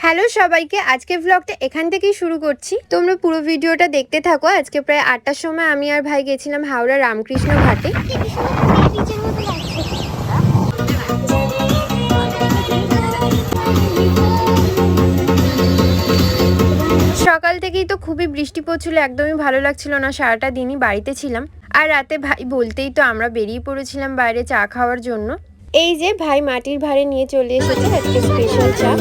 Hello সবাইকে, আজকের ব্লগটা এখান থেকেই শুরু করছি। তোমরা পুরো ভিডিওটা দেখতে থাকো। আজকে প্রায় ৮টার সময় আমি আর ভাই গেছিলাম হাওড়া রামকৃষ্ণ ঘাটে। সকাল থেকেই তো খুবই বৃষ্টি পড়ছিল, একদমই ভালো লাগছিল না। সারাটা দিনই বাড়িতে ছিলাম, আর রাতে ভাই বলতেই তো আমরা বেরিয়ে পড়েছিলাম বাইরে চা খাওয়ার জন্য। এই যে ভাই মাটির ভাঁড়ে নিয়ে চলে এসেছে আজকে স্পেশাল চা।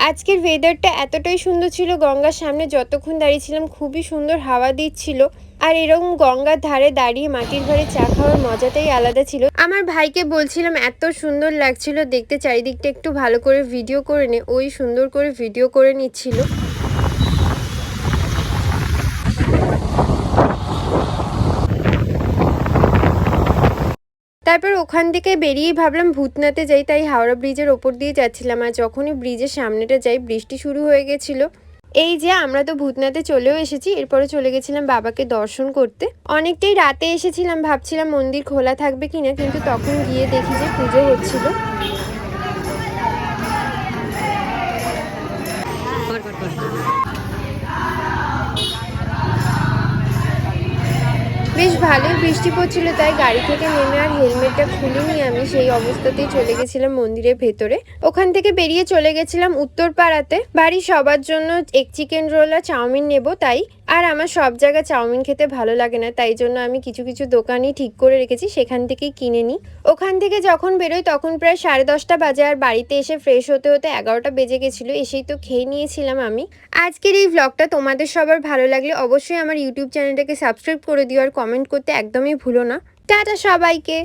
আজকের ওয়েদারটা এতটাই সুন্দর ছিল, গঙ্গার সামনে যতক্ষণ দাঁড়িয়েছিলাম খুবই সুন্দর হাওয়া দিচ্ছিল। আর এরকম গঙ্গার ধারে দাঁড়িয়ে মাটির ভাঁড়ে চা খাওয়ার মজাটাই আলাদা ছিল। আমার ভাইকে বলছিলাম এত সুন্দর লাগছিল দেখতে, চারিদিকটা একটু ভালো করে ভিডিও করে নে। ওই সুন্দর করে ভিডিও করে নিচ্ছিল। তারপর ওখান থেকে বেরিয়ে ভাবলাম ভূতনাথে যাই, তাই হাওড়া ব্রিজের ওপর দিয়ে যাচ্ছিলাম। আর যখনই ব্রিজের সামনেটা যাই বৃষ্টি শুরু হয়ে গেছিল। এই যে আমরা তো ভূতনাথে চলেও এসেছি। এরপরে চলে গেছিলাম বাবাকে দর্শন করতে। অনেকটাই রাতে এসেছিলাম, ভাবছিলাম মন্দির খোলা থাকবে কিনা, কিন্তু তখন গিয়ে দেখি যে পুজো হচ্ছিল। বেশ ভালোই বৃষ্টি পড়ছিল, তাই গাড়ি থেকে নেমে আর হেলমেটটা খুলিনি আমি, সেই অবস্থাতেই চলে গেছিলাম মন্দিরের ভেতরে। ওখান থেকে বেরিয়ে চলে গেছিলাম উত্তরপাড়াতে। বাড়ির সবার জন্য এক চিকেন রোল আর চাউমিন নেব তাই। আর আমার সব জায়গায় চাউমিন খেতে ভালো লাগে না, তাই জন্য আমি কিছু কিছু দোকানই ঠিক করে রেখেছি, সেখান থেকেই কিনে নিই। ওখান থেকে যখন বেরোই তখন প্রায় 10:30 বাজে, আর বাড়িতে এসে ফ্রেশ হতে হতে 11টা বেজে গেছিলো। এসেই তো খেয়ে নিয়েছিলাম আমি। আজকের এই ভ্লগটা তোমাদের সবার ভালো লাগলে অবশ্যই আমার ইউটিউব চ্যানেলটাকে সাবস্ক্রাইব করে দিও, আর কমেন্ট করতে একদমই ভুলো না। টাটা সবাইকে।